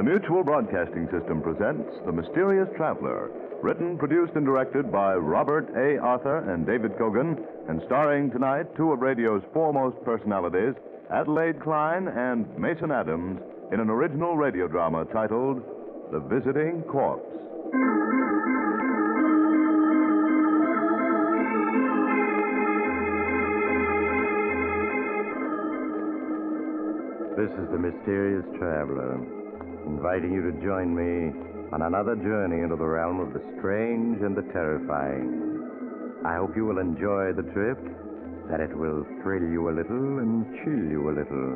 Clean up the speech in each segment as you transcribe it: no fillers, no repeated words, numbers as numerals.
Mutual Broadcasting System presents The Mysterious Traveler, written, produced, and directed by Robert A. Arthur and David Kogan, and starring tonight two of radio's foremost personalities, Adelaide Klein and Mason Adams, in an original radio drama titled The Visiting Corpse. This is the Mysterious Traveler, inviting you to join me on another journey into the realm of the strange and the terrifying. I hope you will enjoy the trip, that it will thrill you a little and chill you a little.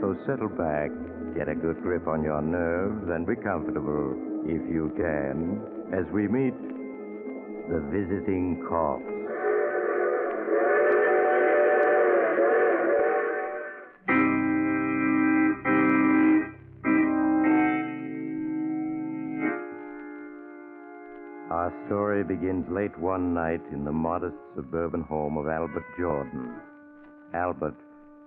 So settle back, get a good grip on your nerves, and be comfortable, if you can, as we meet the Visiting Corpse. Our story begins late one night in the modest suburban home of Albert Jordan. Albert,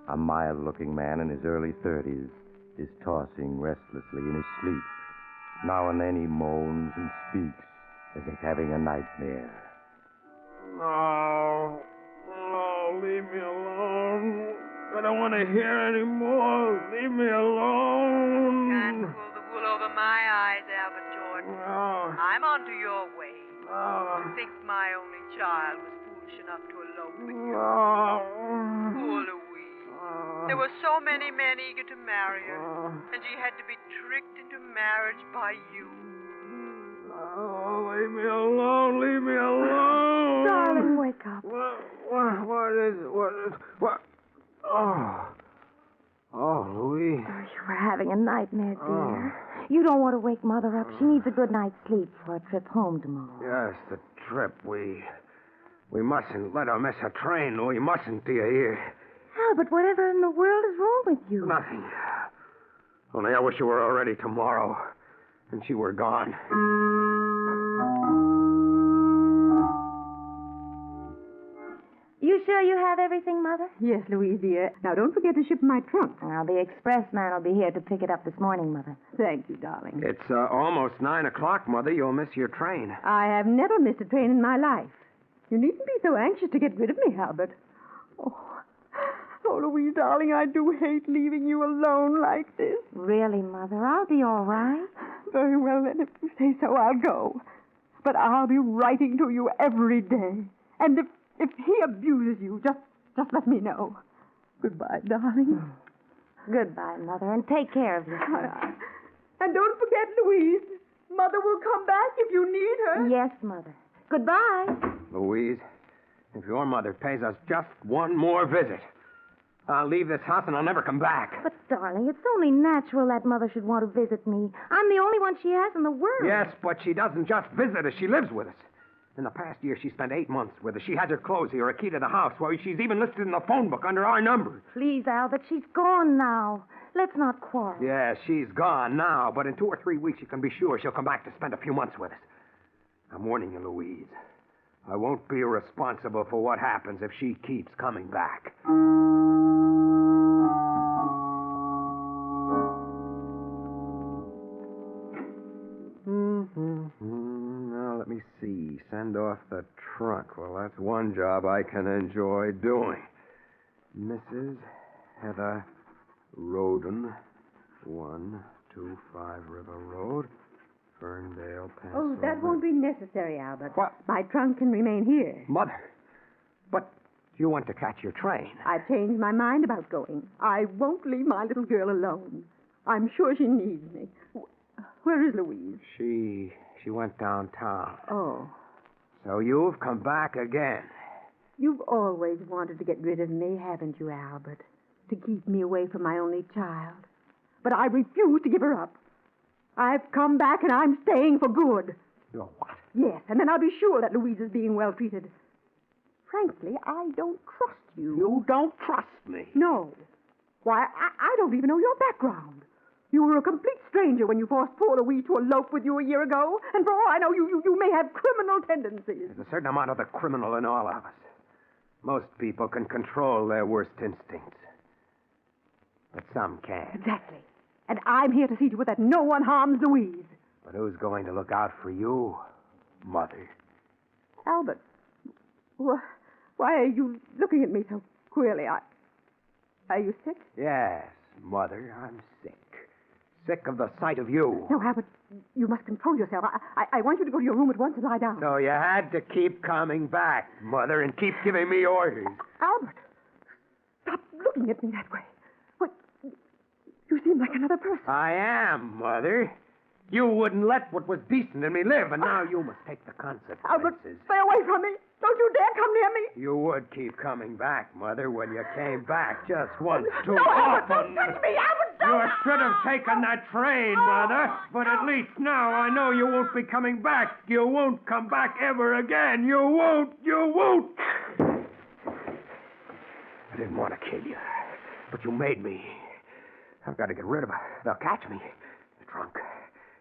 a mild-looking man in his early 30s, is tossing restlessly in his sleep. Now and then he moans and speaks as if having a nightmare. No, leave me alone. I don't want to hear anymore. Leave me alone. Can't pull the wool over my eyes, Albert Jordan. No. I'm onto your way. No. To think my only child was foolish enough to elope with you. No. Poor Louise. There were so many men eager to marry her, and she had to be tricked into marriage by you. Oh, leave me alone. Leave me alone. Darling, wake up. What is it? What? Oh, Louise. Oh, you were having a nightmare, dear. You don't want to wake Mother up. She needs a good night's sleep for a trip home tomorrow. Yes, the trip. We mustn't let her miss her train. We mustn't, do you hear? Albert, whatever in the world is wrong with you? Nothing. Only I wish you were already tomorrow, and she were gone. You sure you have everything, Mother? Yes, Louise, dear. Now, don't forget to ship my trunk. Well, the express man will be here to pick it up this morning, Mother. Thank you, darling. It's almost 9 o'clock, Mother. You'll miss your train. I have never missed a train in my life. You needn't be so anxious to get rid of me, Albert. Oh, Louise, darling, I do hate leaving you alone like this. Really, Mother? I'll be all right. Very well, then, if you say so, I'll go. But I'll be writing to you every day. And if he abuses you, just let me know. Goodbye, darling. Goodbye, Mother, and take care of yourself. And don't forget, Louise, Mother will come back if you need her. Yes, Mother. Goodbye. Louise, if your mother pays us just one more visit, I'll leave this house and I'll never come back. But, darling, it's only natural that Mother should want to visit me. I'm the only one she has in the world. Yes, but she doesn't just visit us. She lives with us. In the past year, she spent 8 months with us. She has her clothes here, a key to the house, where she's even listed in the phone book under our number. Please, Albert, she's gone now. Let's not quarrel. Yeah, she's gone now, but in 2 or 3 weeks, you can be sure she'll come back to spend a few months with us. I'm warning you, Louise. I won't be responsible for what happens if she keeps coming back. Now, let me see. Send off the trunk. Well, that's one job I can enjoy doing. Mrs. Heather Roden, 125 River Road, Ferndale, Pennsylvania. Oh, that won't be necessary, Albert. What? My trunk can remain here. Mother, but you want to catch your train. I've changed my mind about going. I won't leave my little girl alone. I'm sure she needs me. Where is Louise? She went downtown. Oh. So you've come back again. You've always wanted to get rid of me, haven't you, Albert? To keep me away from my only child. But I refuse to give her up. I've come back and I'm staying for good. You're what? Yes, and then I'll be sure that Louise is being well treated. Frankly, I don't trust you. You don't trust me? No. Why, I don't even know your background. You were a complete stranger when you forced poor Louise to elope with you a year ago. And for all I know, you may have criminal tendencies. There's a certain amount of the criminal in all of us. Most people can control their worst instincts. But some can't. Exactly. And I'm here to see to it that no one harms Louise. But who's going to look out for you, Mother? Albert, why are you looking at me so queerly? Are you sick? Yes, Mother, I'm sick. Sick of the sight of you. No, Albert, you must control yourself. I want you to go to your room at once and lie down. So you had to keep coming back, Mother, and keep giving me orders. Albert, stop looking at me that way. What? You seem like another person. I am, Mother. You wouldn't let what was decent in me live, and now you must take the consequences. Albert, stay away from me. Don't you dare come near me. You would keep coming back, Mother, when you came back just once too No, Albert, often. don't touch me, Albert, You don't. should have taken that train, Mother. But at least now I know you won't be coming back. You won't come back ever again. You won't. You won't. I didn't want to kill you, but you made me. I've got to get rid of her. They'll catch me. The trunk.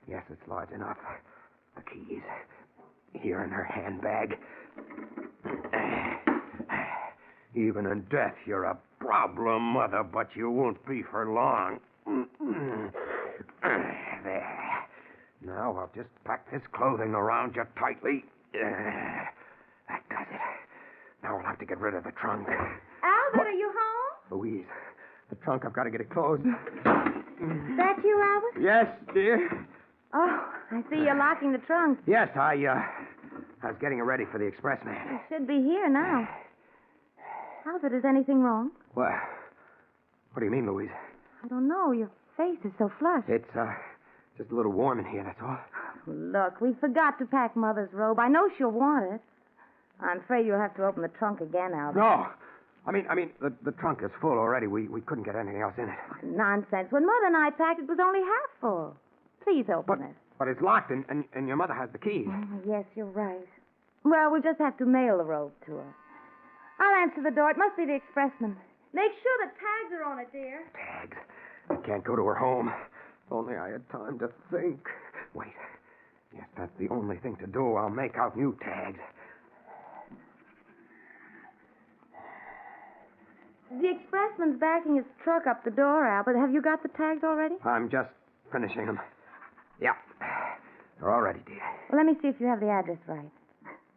Yes, it's large enough. The keys. Here in her handbag. Even in death, you're a problem, Mother, but you won't be for long. There. Now I'll just pack this clothing around you tightly. That does it. Now I'll have to get rid of the trunk. Albert, are you home? Louise, the trunk, I've got to get it closed. That you, Albert? Yes, dear. Oh, I see you're locking the trunk. Yes, I was getting it ready for the expressman. It should be here now. Albert, is anything wrong? What do you mean, Louise? I don't know. Your face is so flushed. It's, just a little warm in here, that's all. Look, we forgot to pack Mother's robe. I know she'll want it. I'm afraid you'll have to open the trunk again, Albert. No. I mean, the trunk is full already. We couldn't get anything else in it. Nonsense. When Mother and I packed, it was only half full. Please open it. But it's locked, and your mother has the keys. Yes, you're right. Well, we'll just have to mail the robe to her. I'll answer the door. It must be the expressman. Make sure the tags are on it, dear. Tags. I can't go to her home. If only I had time to think. Wait. Yes, that's the only thing to do. I'll make out new tags. The expressman's backing his truck up the door, Albert. Have you got the tags already? I'm just finishing them. Yeah. They're all ready, dear. Well, let me see if you have the address right.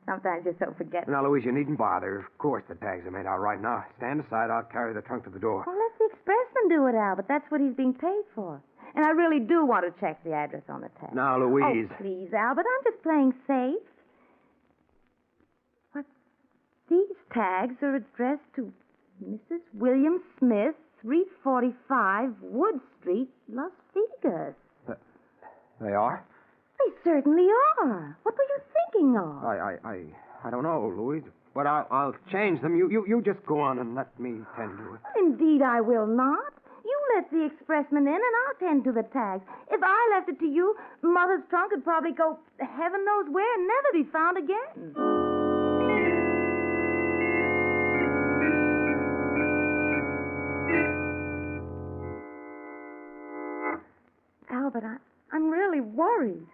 Sometimes you're so forgetful. Now, Louise, you needn't bother. Of course the tags are made out right now. Stand aside. I'll carry the trunk to the door. Well, let the expressman do it, Albert. That's what he's being paid for. And I really do want to check the address on the tag. Now, Louise. Oh, please, Albert. I'm just playing safe. What? These tags are addressed to Mrs. William Smith, 345 Wood Street, Las Vegas. They are? They certainly are. What were you thinking of? I don't know, Louise. But I'll change them. You just go on and let me tend to it. Indeed, I will not. You let the expressman in, and I'll tend to the tags. If I left it to you, Mother's trunk would probably go heaven knows where and never be found again. Albert, I'm really worried.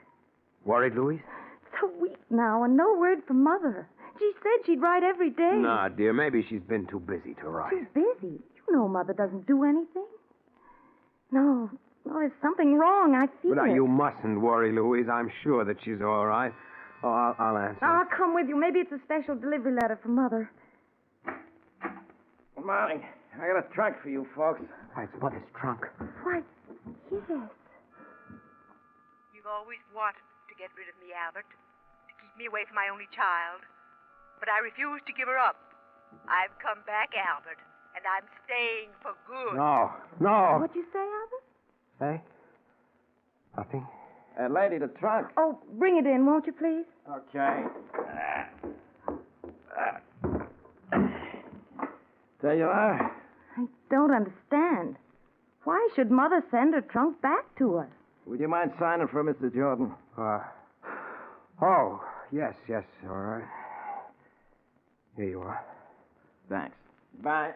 Worried, Louise? It's a week now, and no word from Mother. She said she'd write every day. Nah, dear, maybe she's been too busy to write. She's busy. You know Mother doesn't do anything. No, there's something wrong. I feel But it. you mustn't worry, Louise. I'm sure that she's all right. Oh, I'll answer. I'll come with you. Maybe it's a special delivery letter from Mother. Good morning. I got a trunk for you folks. Why, it's Mother's trunk. Why, yes. You've always wanted to get rid of me, Albert, to keep me away from my only child. But I refuse to give her up. I've come back, Albert, and I'm staying for good. No. What'd you say, Albert? Hey? Nothing? Lady, the trunk. Oh, bring it in, won't you, please? Okay. There you are. I don't understand. Why should Mother send her trunk back to us? Would you mind signing for Mr. Jordan? Oh, yes, all right. Here you are. Thanks. Bye.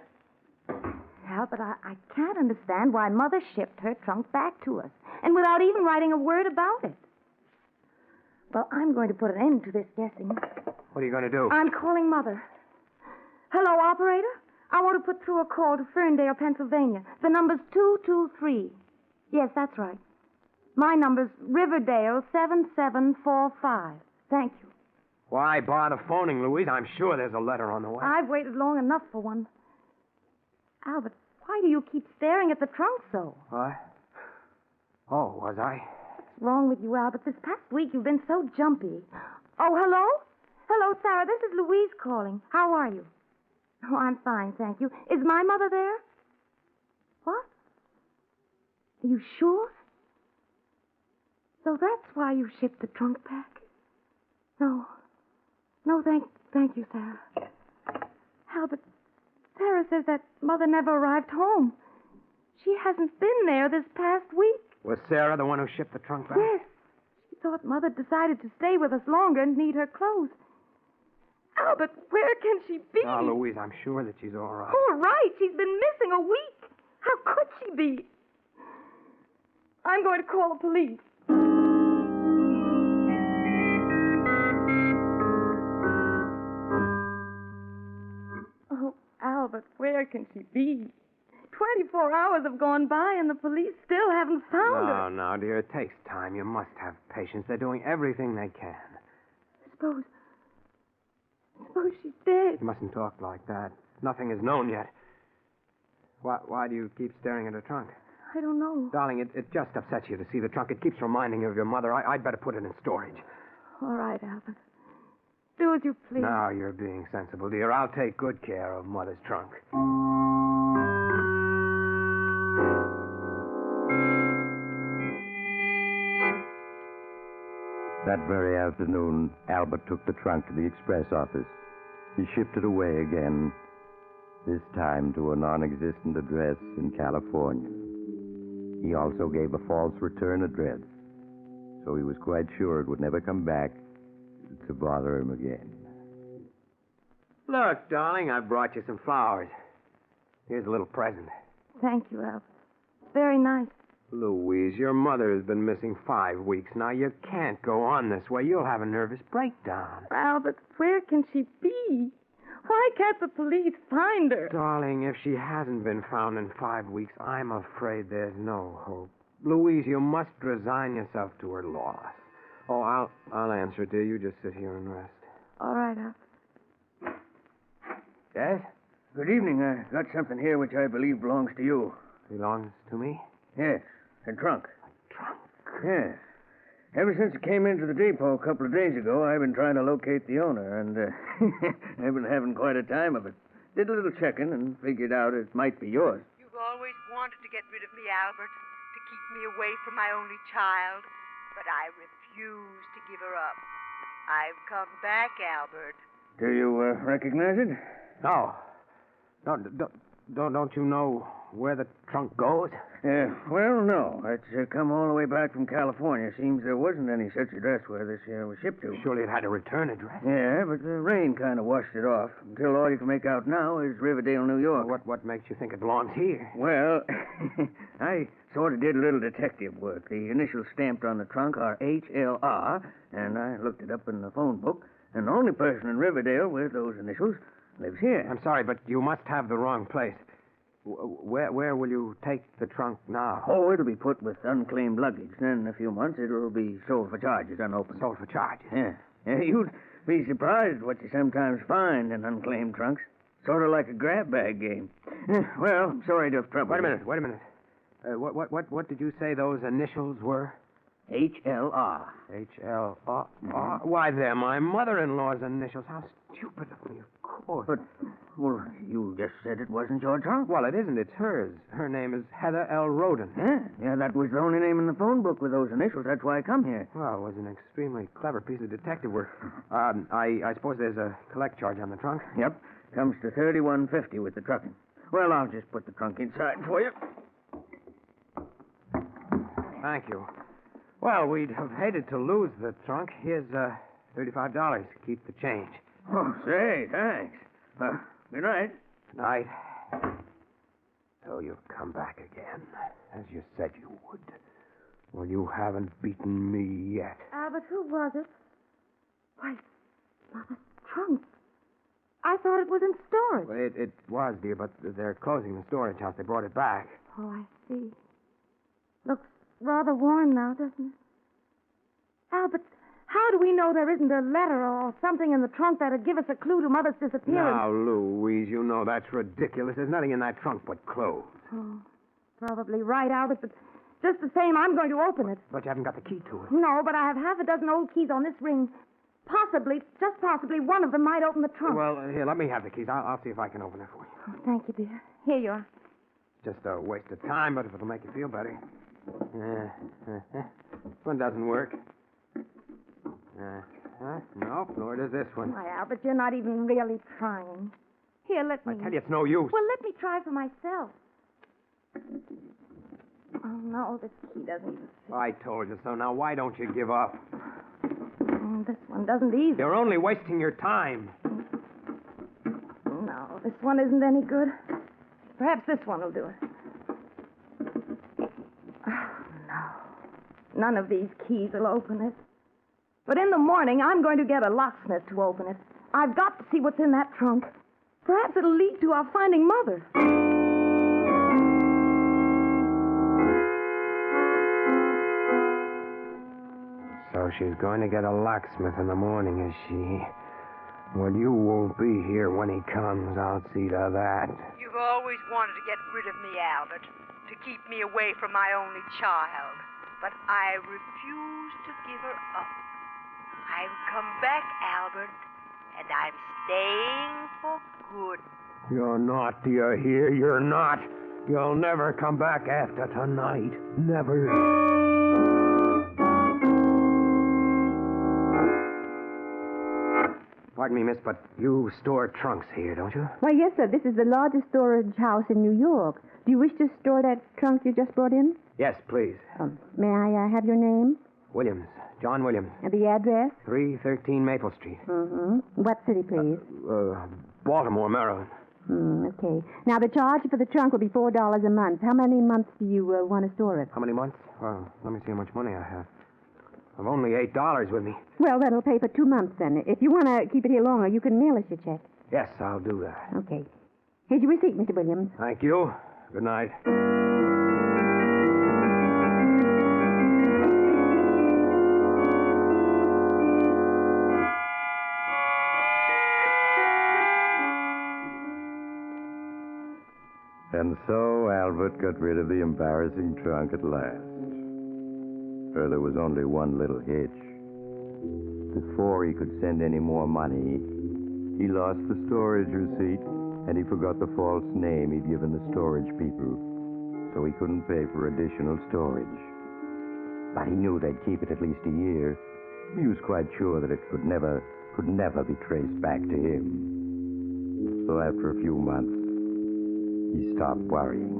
Albert, I can't understand why Mother shipped her trunk back to us, and without even writing a word about it. Well, I'm going to put an end to this guessing. What are you going to do? I'm calling Mother. Hello, operator. I want to put through a call to Ferndale, Pennsylvania. The number's 223. Yes, that's right. My number's Riverdale 7745. Thank you. Why bother phoning, Louise? I'm sure there's a letter on the way. I've waited long enough for one. Albert, why do you keep staring at the trunk so? What? Oh, was I? What's wrong with you, Albert? This past week you've been so jumpy. Oh, hello? Hello, Sarah. This is Louise calling. How are you? Oh, I'm fine, thank you. Is my mother there? What? Are you sure? So that's why you shipped the trunk back? No. No, thank you, Sarah. Albert, Sarah says that Mother never arrived home. She hasn't been there this past week. Was Sarah the one who shipped the trunk back? Yes. She thought Mother decided to stay with us longer and need her clothes. Albert, where can she be? Oh, Louise, I'm sure that she's all right. All right. She's been missing a week. How could she be? I'm going to call the police. Oh, Albert, where can she be? 24 hours have gone by and the police still haven't found her. No, dear, it takes time. You must have patience. They're doing everything they can. Suppose she's dead. You mustn't talk like that. Nothing is known yet. Why do you keep staring at her trunk? I don't know. Darling, it just upsets you to see the trunk. It keeps reminding you of your mother. I'd better put it in storage. All right, Albert. Do as you please. Now you're being sensible, dear. I'll take good care of Mother's trunk. That very afternoon, Albert took the trunk to the express office. He shipped it away again, this time to a non-existent address in California. He also gave a false return address, so he was quite sure it would never come back to bother him again. Look, darling, I brought you some flowers. Here's a little present. Thank you, Albert. Very nice. Louise, your mother has been missing 5 weeks now. You can't go on this way. You'll have a nervous breakdown. Albert, where can she be? Why can't the police find her? Darling, if she hasn't been found in 5 weeks, I'm afraid there's no hope. Louise, you must resign yourself to her loss. Oh, I'll answer it, dear. You just sit here and rest. All right, Albert. Yes? Good evening. I got something here which I believe belongs to you. Belongs to me? Yes, a trunk. A trunk? Yes. Ever since it came into the depot a couple of days ago, I've been trying to locate the owner, and I've been having quite a time of it. Did a little checking and figured out it might be yours. You've always wanted to get rid of me, Albert, to keep me away from my only child, but I refuse to give her up. I've come back, Albert. Do you recognize it? No. No, don't you know where the trunk goes? Well, no. It's come all the way back from California. Seems there wasn't any such address where this was shipped to. Surely it had a return address. Yeah, but the rain kind of washed it off. Until all you can make out now is Riverdale, New York. What makes you think it belongs here? Well, I sort of did a little detective work. The initials stamped on the trunk are HLR, and I looked it up in the phone book, and the only person in Riverdale with those initials lives here. I'm sorry, but you must have the wrong place. Where will you take the trunk now? Oh, it'll be put with unclaimed luggage. Then in a few months, it'll be sold for charges, unopened. Sold for charges? Yeah. You'd be surprised what you sometimes find in unclaimed trunks. Sort of like a grab bag game. Well, I'm sorry to have troubled you. Wait a minute. What did you say those initials were? HLR. HLR? Why, they're my mother-in-law's initials. How stupid of me, of course. But, well, you just said it wasn't your trunk. Well, it isn't. It's hers. Her name is Heather L. Roden. Yeah, that was the only name in the phone book with those initials. That's why I come here. Well, it was an extremely clever piece of detective work. I suppose there's a collect charge on the trunk? Yep. Comes to $31.50 with the trucking. Well, I'll just put the trunk inside for you. Thank you. Well, we'd have hated to lose the trunk. Here's $35. Keep the change. Oh, say, thanks. Good night. Good night. So you've come back again, as you said you would. Well, you haven't beaten me yet. Albert, who was it? Why, Mother's trunk. I thought it was in storage. Well, it was, dear, but they're closing the storage house. They brought it back. Oh, I see. Looks rather worn now, doesn't it? Albert, how do we know there isn't a letter or something in the trunk that'd give us a clue to Mother's disappearance? Now, Louise, you know that's ridiculous. There's nothing in that trunk but clothes. Oh, probably right, Albert, but just the same, I'm going to open it. But you haven't got the key to it. No, but I have half a dozen old keys on this ring. Possibly, just possibly, one of them might open the trunk. Well, here, let me have the keys. I'll see if I can open it for you. Oh, thank you, dear. Here you are. Just a waste of time, but if it'll make you feel better. This one doesn't work. Nope, nor does this one. Why, Albert, you're not even really trying. Here, let me. I tell you, it's no use. Well, let me try for myself. Oh, no, this key doesn't even fit. I told you so. Now, why don't you give up? This one doesn't either. You're only wasting your time. No, this one isn't any good. Perhaps this one will do it. Oh, no. None of these keys will open it. But in the morning, I'm going to get a locksmith to open it. I've got to see what's in that trunk. Perhaps it'll lead to our finding Mother. So she's going to get a locksmith in the morning, is she? Well, you won't be here when he comes. I'll see to that. You've always wanted to get rid of me, Albert, to keep me away from my only child. But I refuse to give her up. I've come back, Albert, and I'm staying for good. You're not, do you hear? You're not. You'll never come back after tonight. Never. Pardon me, miss, but you store trunks here, don't you? Why, yes, sir. This is the largest storage house in New York. Do you wish to store that trunk you just brought in? Yes, please. May I have your name? Williams. John Williams. And the address? 313 Maple Street. Mm-hmm. What city, please? Baltimore, Maryland. Okay. Now, the charge for the trunk will be $4 a month. How many months do you want to store it? How many months? Well, let me see how much money I have. I've only $8 with me. Well, that'll pay for 2 months, then. If you want to keep it here longer, you can mail us your check. Yes, I'll do that. Okay. Here's your receipt, Mr. Williams. Thank you. Good night. And so Albert got rid of the embarrassing trunk at last. For there was only one little hitch. Before he could send any more money, he lost the storage receipt, and he forgot the false name he'd given the storage people, so he couldn't pay for additional storage. But he knew they'd keep it at least a year. He was quite sure that it could never be traced back to him. So after a few months, he stopped worrying.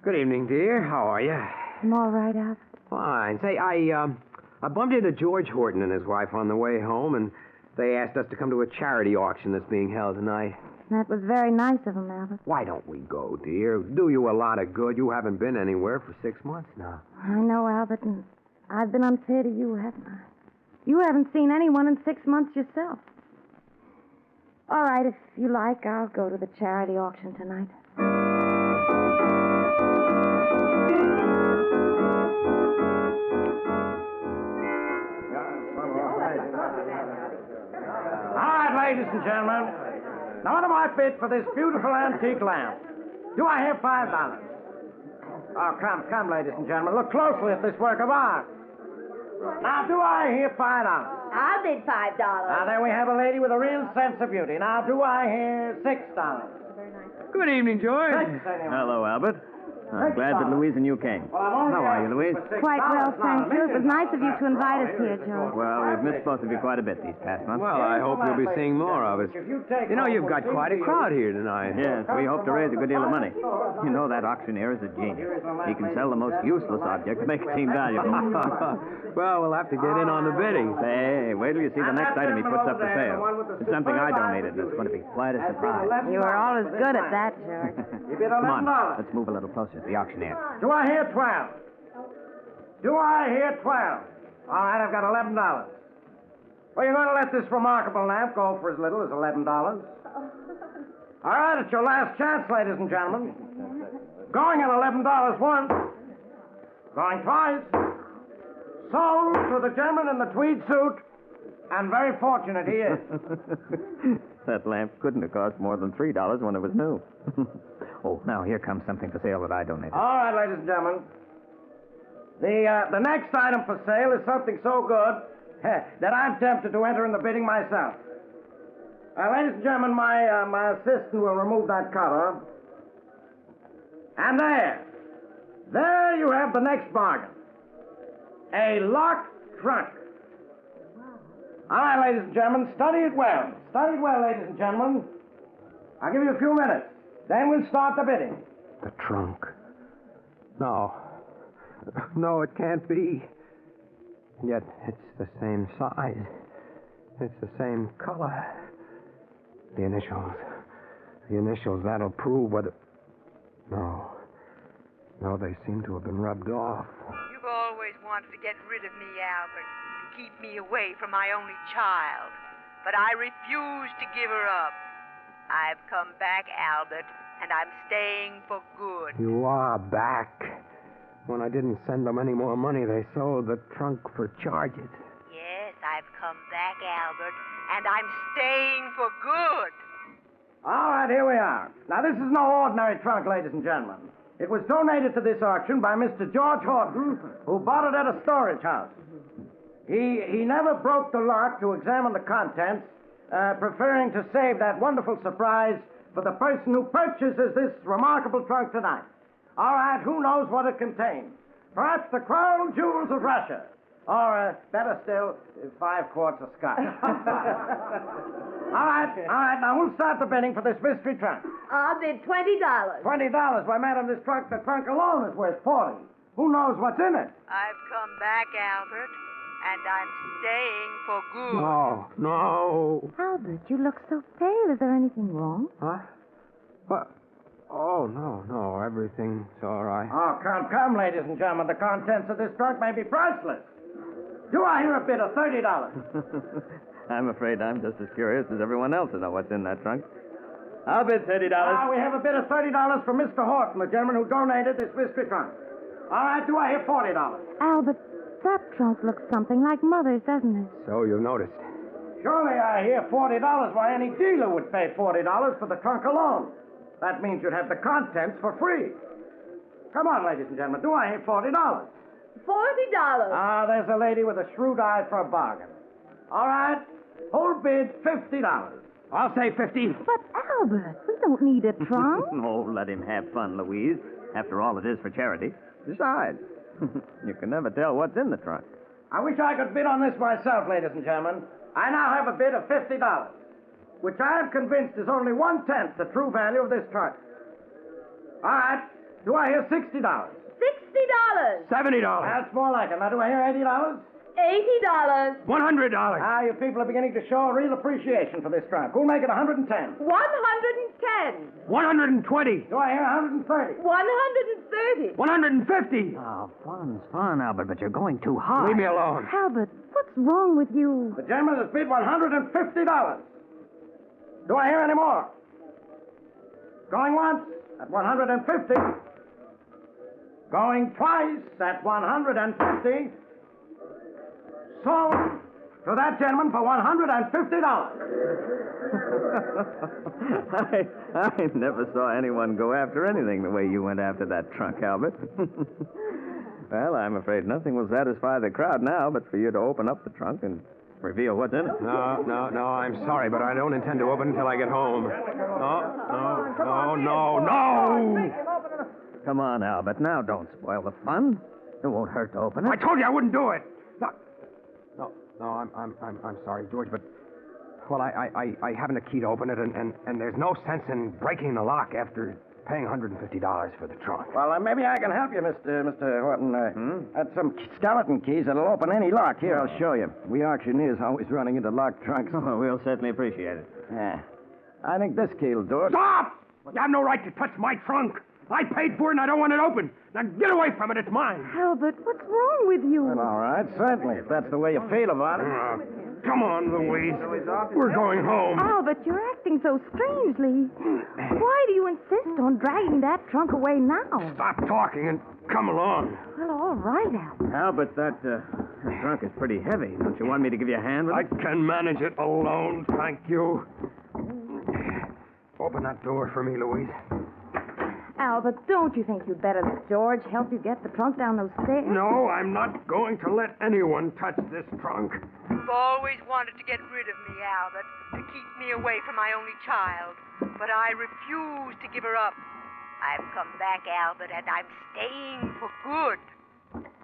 Good evening, dear. How are you? I'm all right, Albert. Fine. Say, I bumped into George Horton and his wife on the way home, and they asked us to come to a charity auction that's being held tonight. That was very nice of them, Albert. Why don't we go, dear? Do you a lot of good. You haven't been anywhere for 6 months now. I know, Albert, and I've been unfair to you, haven't I? You haven't seen anyone in 6 months yourself. All right, if you like, I'll go to the charity auction tonight. All right, ladies and gentlemen. Now, what am I bid for this beautiful antique lamp? Do I have $5? Oh, come, ladies and gentlemen. Look closely at this work of art. Now, do I hear $5? I'll bid $5. Now, there we have a lady with a real sense of beauty. Now, do I hear $6? Good evening, George. Hello, Albert. I'm glad that Louise and you came. How are you, Louise? Quite well, thank you. It was nice of you to invite us here, George. Well, we've missed both of you quite a bit these past months. Well, I hope you'll be seeing more of us. You know, you've got quite a crowd here tonight. Yes, we hope to raise a good deal of money. You know, that auctioneer is a genius. He can sell the most useless object to make it seem valuable. Well, we'll have to get in on the bidding. Hey, wait till you see the next item he puts up for sale. It's something I donated, and it's going to be quite a surprise. You were always good at that, George. Come on, let's move a little closer to the auctioneer. Do I hear 12? Do I hear 12? All right, I've got $11. Well, you're going to let this remarkable lamp go for as little as $11? All right, it's your last chance, ladies and gentlemen. Going at $11 once. Going twice. Sold to the gentleman in the tweed suit. And very fortunate he is. That lamp couldn't have cost more than $3 when it was new. Oh, now here comes something for sale that I donated. All right, ladies and gentlemen. The next item for sale is something so good that I'm tempted to enter in the bidding myself. Ladies and gentlemen, my assistant will remove that cover. And there you have the next bargain. A locked trunk. All right, ladies and gentlemen, study it well. Study it well, ladies and gentlemen. I'll give you a few minutes. Then we'll start the bidding. The trunk. No. No, it can't be. Yet it's the same size. It's the same color. The initials. The initials, that'll prove whether... No. No, they seem to have been rubbed off. You've always wanted to get rid of me, Albert, to keep me away from my only child. But I refuse to give her up. I've come back, Albert, and I'm staying for good. You are back. When I didn't send them any more money, they sold the trunk for charges. Yes, I've come back, Albert, and I'm staying for good. All right, here we are. Now, this is no ordinary trunk, ladies and gentlemen. It was donated to this auction by Mr. George Horton, who bought it at a storage house. He never broke the lock to examine the contents, preferring to save that wonderful surprise for the person who purchases this remarkable trunk tonight. All right, who knows what it contains? Perhaps the crown jewels of Russia. Or, better still, 5 quarts of scotch. All right, now we'll start the bidding for this mystery trunk. I'll bid $20. $20? Why, madam, the trunk alone is worth 40. Who knows what's in it? I've come back, Albert, and I'm staying for good. No. Albert, you look so pale. Is there anything wrong? Huh? What? Oh, no. Everything's all right. Oh, come, ladies and gentlemen. The contents of this trunk may be priceless. Do I hear a bid of $30? I'm afraid I'm just as curious as everyone else to know what's in that trunk. I'll bid $30. We have a bid of $30 for Mr. Horton, the gentleman who donated this mystery trunk. All right, do I hear $40? Albert, that trunk looks something like Mother's, doesn't it? So you've noticed. Surely I hear $40. Why, any dealer would pay $40 for the trunk alone. That means you'd have the contents for free. Come on, ladies and gentlemen, do I hear $40? $40. There's a lady with a shrewd eye for a bargain. All right, whole bid $50. I'll say 50. But, Albert, we don't need a trunk. Oh, let him have fun, Louise. After all, it is for charity. Besides, you can never tell what's in the trunk. I wish I could bid on this myself, ladies and gentlemen. I now have a bid of $50, which I am convinced is only 1/10 the true value of this trunk. All right, do I hear $60? $60. $70. That's more like it. Now, do I hear $80? $80. $100. You people are beginning to show a real appreciation for this trunk. Who'll make it 110? 110. 120. Do I hear 130? 130. 150. Oh, fun's fun, Albert, but you're going too high. Leave me alone. Albert, what's wrong with you? The gentleman has bid $150. Do I hear any more? Going once at 150. Going twice at 150. Sold to that gentleman for $150. I never saw anyone go after anything the way you went after that trunk, Albert. Well, I'm afraid nothing will satisfy the crowd now but for you to open up the trunk and reveal what's in it. No, I'm sorry, but I don't intend to open until I get home. No. Come on, Albert. Now don't spoil the fun. It won't hurt to open it. I told you I wouldn't do it. No, I'm sorry, George, but well, I haven't a key to open it, and there's no sense in breaking the lock after paying $150 for the trunk. Well, maybe I can help you, Mr. Horton. That's some skeleton keys that'll open any lock. Here, I'll show you. We auctioneers always running into locked trunks. Oh, we'll certainly appreciate it. Yeah. I think this key will do it. Stop! You have no right to touch my trunk. I paid for it and I don't want it open. Now get away from it. It's mine. Albert, what's wrong with you? Well, all right, certainly, if that's the way you feel about it. Come on, Louise. We're going home. Albert, you're acting so strangely. Why do you insist on dragging that trunk away now? Stop talking and come along. Well, all right, Albert. Albert, that trunk is pretty heavy. Don't you want me to give you a hand with I it? can manage it alone, thank you. Open that door for me, Louise. Albert, don't you think you'd better let George help you get the trunk down those stairs? No, I'm not going to let anyone touch this trunk. You've always wanted to get rid of me, Albert, to keep me away from my only child. But I refuse to give her up. I've come back, Albert, and I'm staying for good.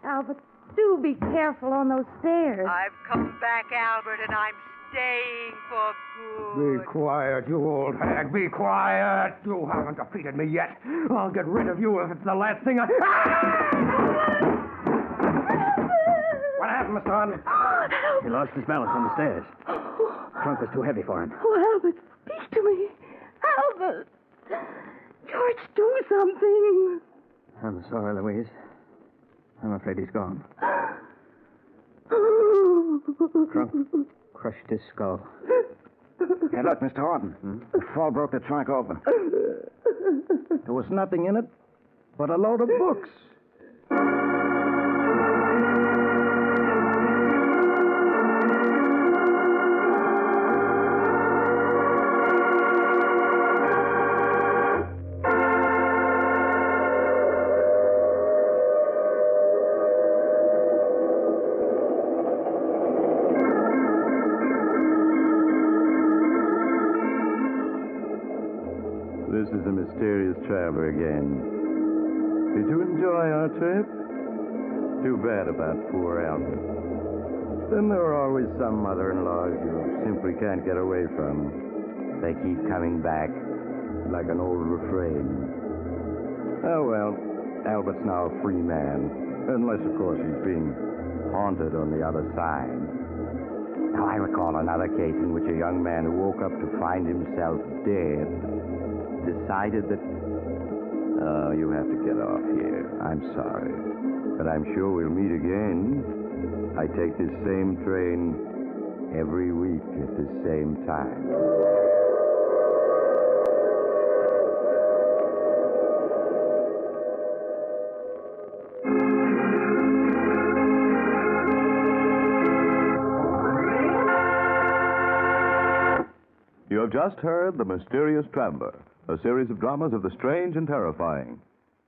Albert, do be careful on those stairs. I've come back, Albert, and I'm staying for good. Be quiet, you old hag. Be quiet. You haven't defeated me yet. I'll get rid of you if it's the last thing I... What happened, Mr. Harden? He lost his balance on the stairs. The trunk was too heavy for him. Oh, Albert, speak to me. Albert. George, do something. I'm sorry, Louise. I'm afraid he's gone. Trunk crushed his skull. Hey, look, Mr. Horton. The fall broke the trunk open. There was nothing in it but a load of books. This is the mysterious traveler again. Did you enjoy our trip? Too bad about poor Albert. Then there are always some mother-in-laws you simply can't get away from. They keep coming back, like an old refrain. Oh, well, Albert's now a free man. Unless, of course, he's being haunted on the other side. Now, I recall another case in which a young man who woke up to find himself dead decided that... Oh, you have to get off here. I'm sorry. But I'm sure we'll meet again. I take this same train every week at the same time. You have just heard The Mysterious Traveler, a series of dramas of the strange and terrifying.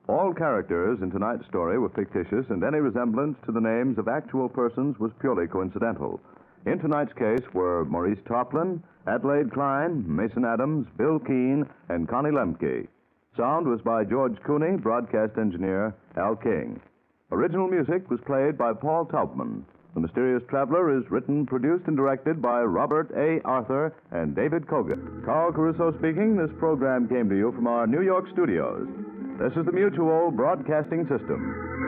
All characters in tonight's story were fictitious, and any resemblance to the names of actual persons was purely coincidental. In tonight's case were Maurice Tarplin, Adelaide Klein, Mason Adams, Bill Keene, and Connie Lemke. Sound was by George Cooney, broadcast engineer Al King. Original music was played by Paul Taubman. The Mysterious Traveler is written, produced, and directed by Robert A. Arthur and David Kogan. Carl Caruso speaking. This program came to you from our New York studios. This is the Mutual Broadcasting System.